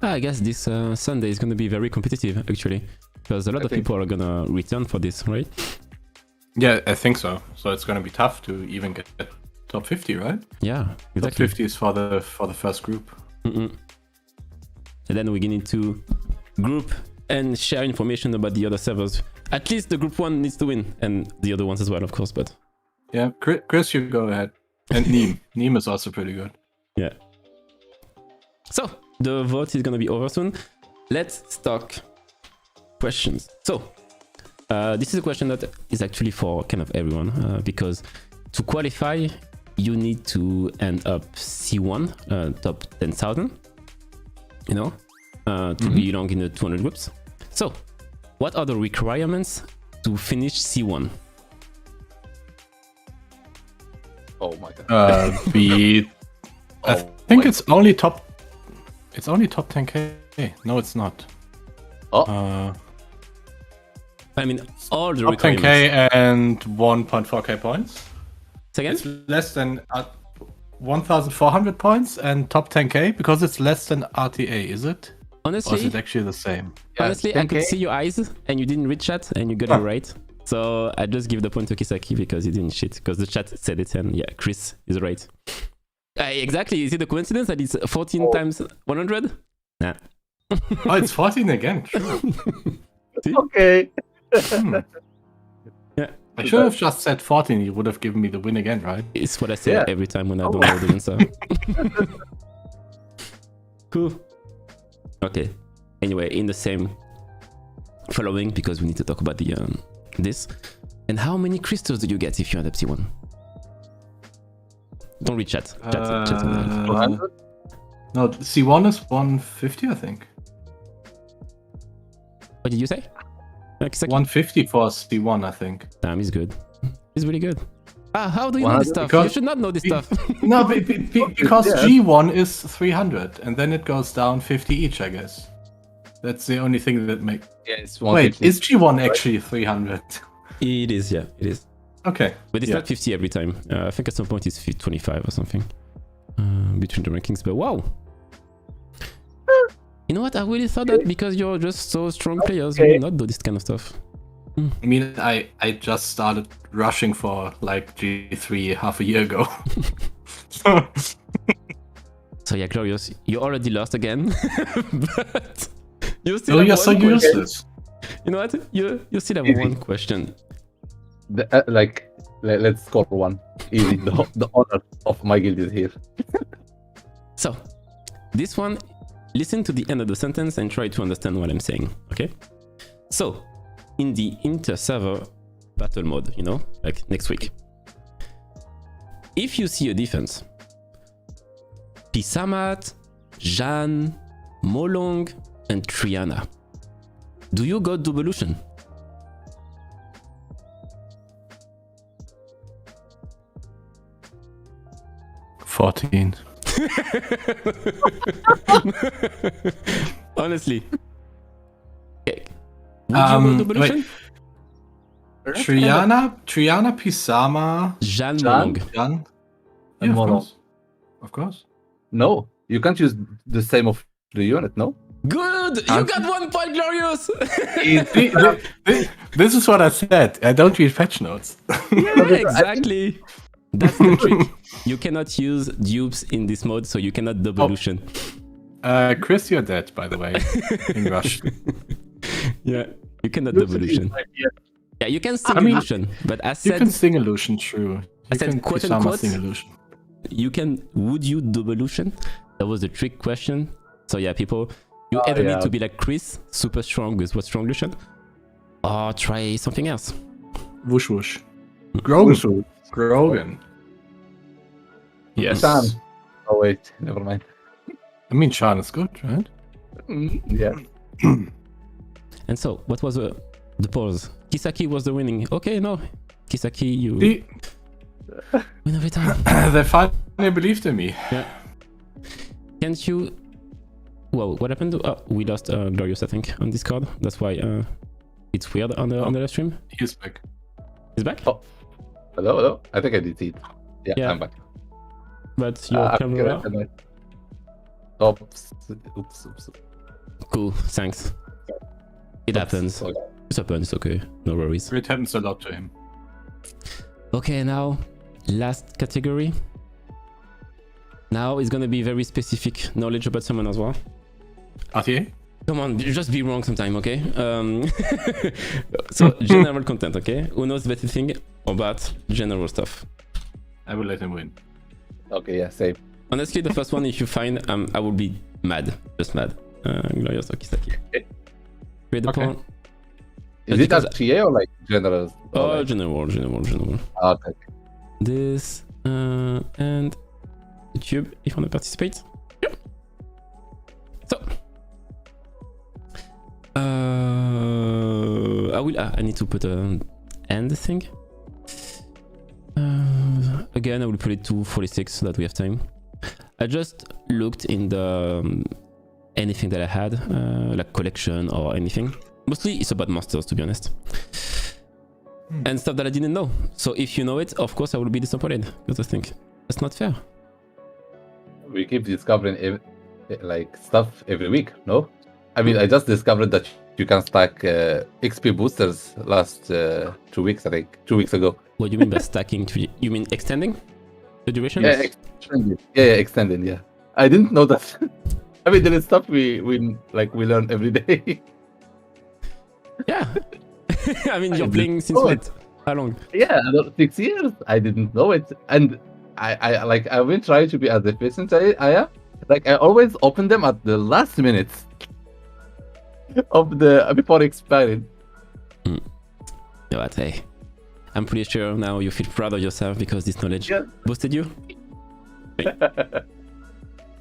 I guess this Sunday is gonna be very competitive, actually, because a lot of people are gonna return for this, right? Yeah, I think so. So it's going to be tough to even get top 50, right? Yeah, Top exactly. 50 is for the first group. And then we need to group and share information about the other servers. At least the group 1 needs to win, and the other ones as well, of course. But Yeah, Chris, you go ahead. And Neem. Neem is also pretty good. yeah. So the vote is gonna be over soon. Let's talk questions. So this is a question that is actually for kind of everyone, because to qualify you need to end up C1, top 10,000, you know, to belong in the 200 groups. So what are the requirements to finish C1? Oh my god. I think it's only top 10k. No, it's not. Oh. I mean, all the Top requirements. 10k and 1.4k points. Second? It's less than 1,400 points and top 10k because it's less than RTA, is it? Or is Honestly, it actually the same? honestly, I could 10K? see your eyes and you didn't read chat and you got it right. So I just give the point to Kissaki because he didn't shit, because the chat said it, and yeah, Chris is right. Exactly. Is it a coincidence that it's 14 times 100? Nah. Oh, it's 14 again. True. Okay. Yeah, I should have just said 14. You would have given me the win again, right? it's what I say Yeah. every time when I don't know the answer. Cool. Okay. Anyway, in the same following because we need to talk about the this. And how many crystals do you get if you end up C1? Don't read chat. Chat no, C1 is 150, I think. What did you say? Kissaki? 150 for C1, I think. Damn, he's good. He's really good. How do you know this stuff? You should not know this stuff. No, because G1 is 300, and then it goes down 50 each, I guess. That's the only thing that makes... Yeah, it's Wait, is G1 actually 300? It is, yeah, it is. Okay. But it's not 50 every time. I think at some point it's 25 or something between the rankings. But wow. You know what? I really thought that because you're just so strong players, you will not do this kind of stuff. I mean, I just started rushing for like G3 half a year ago. So yeah, Glorious, you already lost again. But you still you're have so one question. useless. You know what? You still have one question. Let's score one. Easy. The honor of my guild is here. So, this one, listen to the end of the sentence and try to understand what I'm saying, okay? So, in the inter-server battle mode, you know, like next week, if you see a defense, Pisamat, Jeanne, Molong, and Triana, do you go devolution? $14. Honestly. Okay. Would you go devolution? Triana, Pisama, Jeanne, Molong. Jan. And Yeah, Molong. Of course. No, you can't use the same of the unit, no? Good! You got 1 point, Glorious! This is what I said. I don't read patch notes. Yeah, exactly. That's the trick. You cannot use dupes in this mode, so you cannot devolution. Chris, you're dead, by the way, in Rush. Yeah, you cannot devolution. Yeah, you can sing illusion, but as You said, can sing illusion, true. I You said can quote Pisama unquote, sing illusion. you can, would you devolution? That was the trick question. So yeah, people, you either need to be like Chris, super strong with what strong illusion, or try something else. Whoosh whoosh. Grogan. Grogan. Yes. Shan. Oh wait, never mind. I mean, Shan is good, right? Yeah. And so, what was the pause? Kissaki was the winning. Okay, no. Kissaki, you win every time. They finally believed in me. Yeah. Can't you... Well, what happened? We lost Glorious, I think, on Discord. That's why it's weird on the live stream. He's back. He's back? Oh. Hello? I think I did see it. Yeah, I'm back. But your camera... Oops. Cool, thanks. It happens. Okay. It happens, it's okay. No worries. It happens a lot to him. Okay, now, last category. Now it's gonna be very specific knowledge about someone as well. RTA? Come on, just be wrong sometime, okay? So, general content, okay? Who knows better thing about general stuff? I will let him win. Okay, yeah, same. Honestly, the first one, if you find, I will be mad. Just mad. Glorious or Kissaki. Create the point. Is it RTA or like general? Oh, like... general. Okay. This, and YouTube, if you want to participate. Yeah. So. I need to put an end thing. Again, I will put it to 46 so that we have time. I just looked in the anything that I had, like collection or anything. Mostly it's about monsters, to be honest. And stuff that I didn't know. So if you know it, of course I will be disappointed, because I think that's not fair. We keep discovering like stuff every week, no? I mean, I just discovered that you can stack XP boosters last 2 weeks, I think, 2 weeks ago. What do you mean by stacking? You mean extending the duration? Yeah, extending. Yeah, extending. Yeah, I didn't know that. I mean, there is stuff we learn every day. Yeah. I mean, you're playing since what? How long? Yeah, 6 years. I didn't know it, and I will try to be as efficient as I am. Like I always open them at the last minute. of the before expiring. Yeah, but hey, I'm pretty sure now you feel proud of yourself because this knowledge boosted you.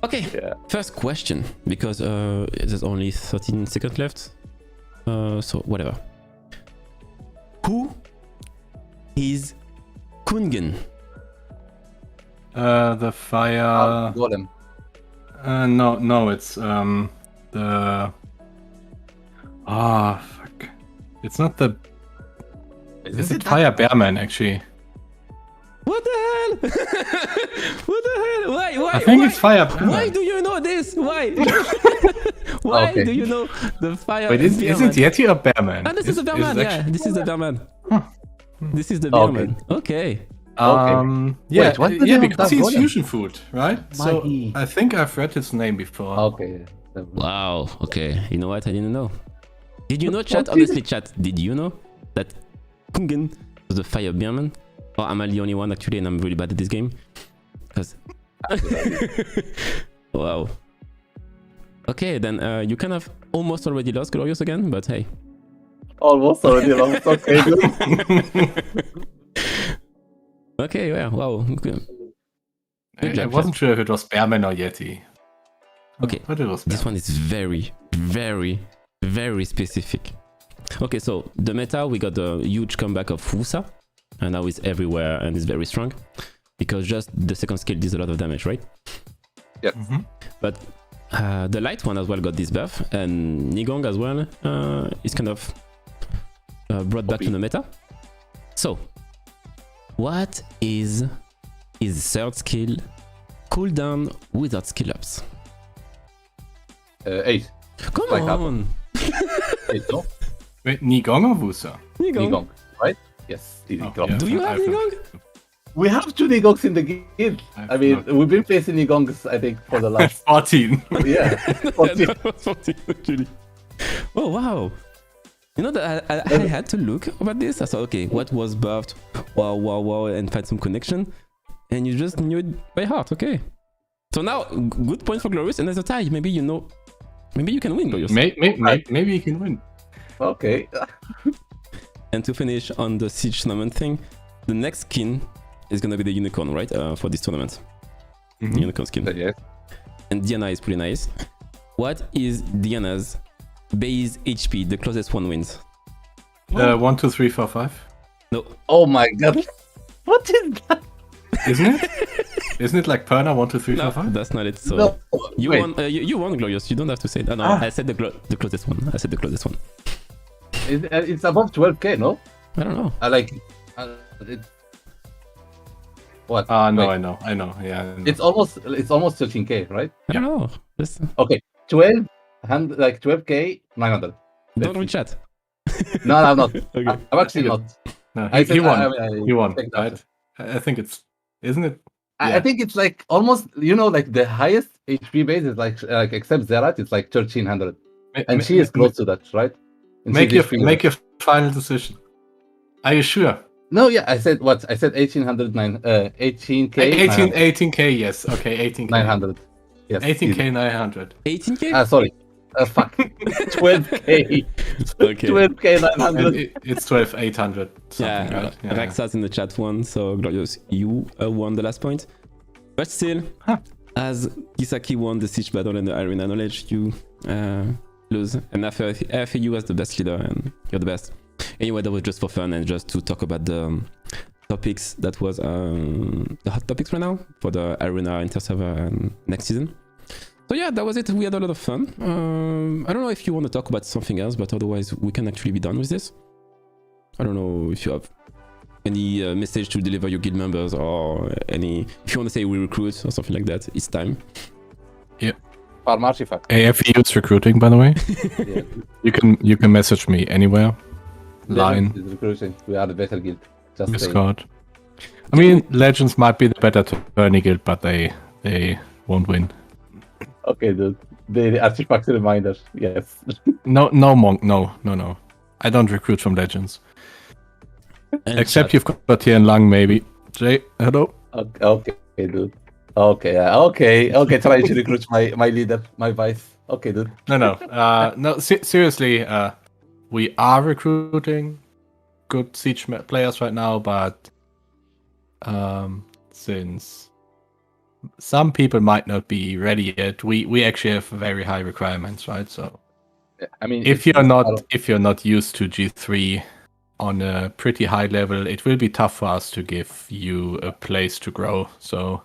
Okay, first question, because there's only 13 seconds left. So whatever. Who is Kungen? The fire. Golem. No, it's the. Ah, fuck. It's not the. It's the fire bearman actually. What the hell? What the hell? Why? I think it's fire bearman. Why do you know this? Why? Why do you know the fire? Wait, isn't Yeti a bearman? Ah, this is the bearman. Yeah, this is the bearman. This is the Okay. bearman. Okay. Yeah, Wait, what did yeah, they because have he's golem? fusion food, right? So Maggie. I think I've read his name before. Okay. Wow. Okay. You know what? I didn't know. Did you know, chat? What is Honestly, chat. Did you know that Kungen was the fire bearman? Or am I the only one actually? And I'm really bad at this game. Because. Wow. Okay, then you kind of almost already lost Glorious again, but hey. Almost already lost. Okay. Okay, yeah, wow. Good. Good I job, wasn't sure if it was bearman or Yeti. Okay, But it was this one is very, very, very specific. Okay, so the meta, we got the huge comeback of Fusa, and now it's everywhere and it's very strong. Because just the second skill does a lot of damage, right? Yeah. Mhm. But the light one as well got this buff, and Nigong as well is kind of brought back to the meta. So, what is his third skill cooldown without skill ups? 8. Come Like that on! 8, no? Wait, Nigong or Wusa? Nigong. Nigong, right? Yes, easy. Oh, drop. yeah. Do you have I've Nigong? We have 2 Nigongs in the guild. I've I mean, not. we've been facing Nigongs, I think, for the last 14. yeah. Yeah, 14. that was 14 actually. Oh wow! You know that I had to look about this. I thought, okay, what was buffed? Wow, and find some connection. And you just knew it by heart. Okay. So now, good point for Glorious, and there's a tie. Maybe you know, maybe you can win, Glorious. Maybe you can win. Okay. And to finish on the Siege tournament thing, the next skin is gonna be the unicorn, right? For this tournament, Mhm. unicorn skin. Yes. And Diana is pretty nice. What is Diana's base HP? The closest one wins. 1, 2, 3, 4, 5. No. Oh my god. What is that? Isn't it? Isn't it like Perna 1, 2, 3, No, 4, 5? that's not it. So No. you Wait. won. You won, Glorious. You don't have to say it. No, I said the closest one. I said the closest one. It's above 12k, no? I don't know. I like. It, what? No, Wait. I know. Yeah. I know. It's almost 13k, right? I don't know. Just Okay, 12k 900. don't reach chat. No, I'm not. Okay. I'm actually not. No, I he won. I He won, take that. right? I think it's. Isn't it? I think it's like almost, like the highest HP base is like except Zerat, it's like 1300, and she is close to that, right? And Make she's your HP. make your final decision. Are you sure? No, yeah, I said what? I said 1809, 18k. 18k. Yes. Okay. 18k. 900. Yes. 18k 900. 18k. Sorry. Fuck. 12k. Okay. 12k And 900. it's 12 800. Yeah, Something, right? Yeah. Raxas in the chat won, so Glorious, you won the last point. But still, as Kissaki won the siege battle and the arena knowledge, you lose. And I feel you as the best leader, and you're the best. Anyway, that was just for fun and just to talk about the topics that was the hot topics right now for the arena inter-server and next season. So yeah, that was it. We had a lot of fun. I don't know if you want to talk about something else, but otherwise we can actually be done with this. I don't know if you have any message to deliver your guild members, or if you want to say we recruit or something like that. It's time. Farm artifact. AFE is recruiting, by the way. Yeah. You can message me anywhere. Line, Legends is recruiting. We are the better guild. Just saying. Discord. I mean, Legends might be the better tourney guild, but they won't win. Okay, dude. The artifact reminder. Yes. No, monk. No. I don't recruit from Legends. And Except chat. you've got here in Lang, maybe. Jay, hello. Okay, dude. Okay. Try to recruit my leader, my vice. Okay, dude. No. Seriously, we are recruiting good Siege players right now, but since some people might not be ready yet, we actually have very high requirements, right? So, I mean, if you're not used to G3 on a pretty high level, it will be tough for us to give you a place to grow. So,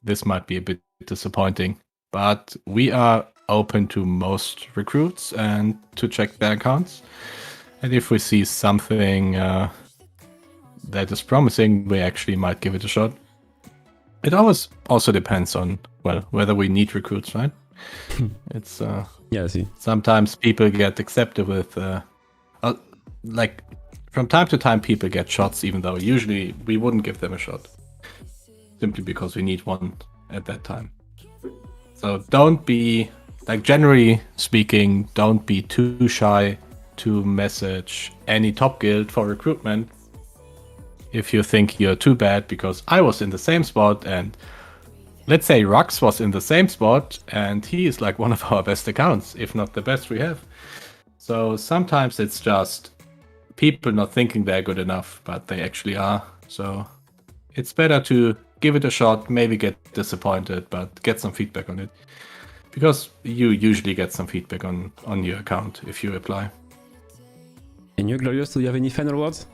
this might be a bit disappointing. But we are open to most recruits and to check their accounts. And if we see something that is promising, we actually might give it a shot. It always also depends on, well, whether we need recruits, right? It's Yeah, I see. sometimes people get accepted with like from time to time people get shots, even though usually we wouldn't give them a shot simply because we need one at that time. So don't be, like, generally speaking, don't be too shy to message any top guild for recruitment if you think you're too bad, because I was in the same spot, and let's say Rux was in the same spot, and he is like one of our best accounts, if not the best we have. So sometimes it's just people not thinking they're good enough, but they actually are. So it's better to give it a shot, maybe get disappointed, but get some feedback on it. Because you usually get some feedback on your account if you apply. And you, Glorious, do you have any final words?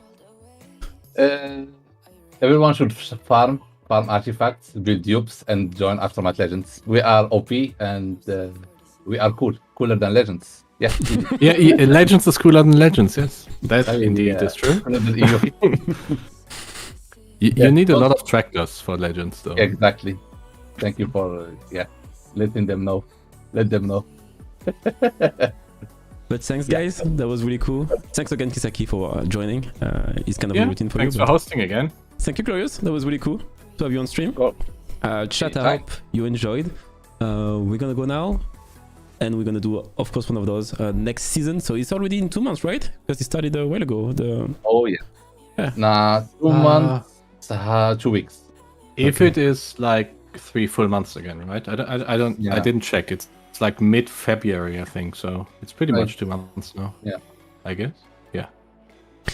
Everyone should farm artifacts, build dupes, and join Aftermath Legends. We are OP and we are cooler than Legends. Yeah. Yeah, Legends is cooler than Legends, yes. That indeed is true. You need a lot of tractors for Legends, though. Exactly. Thank you for letting them know. Let them know. But thanks, guys. That was really cool. Thanks again, Kissaki, for joining. It's kind of a routine for thanks you. for hosting again. Thank you, Glorious. That was really cool to have you on stream. Cool. Chat, I hope you enjoyed. We're gonna go now, and we're gonna do, of course, one of those next season. So it's already in 2 months, right? Because it started a while ago. Oh yeah. Nah, 2 months, 2 weeks. If it is like 3 full months again, right? I don't. Yeah. I didn't check. It's like mid-February, I think. So it's pretty much 2 months now. Yeah. I guess. Yeah.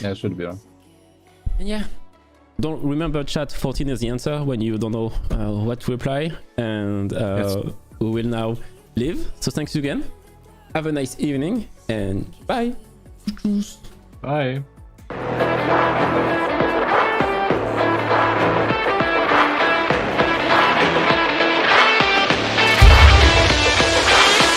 Yeah, it should be on. And yeah, don't remember, chat 14 is the answer when you don't know what to reply. And we will now leave. So thanks again. Have a nice evening and bye. Bye.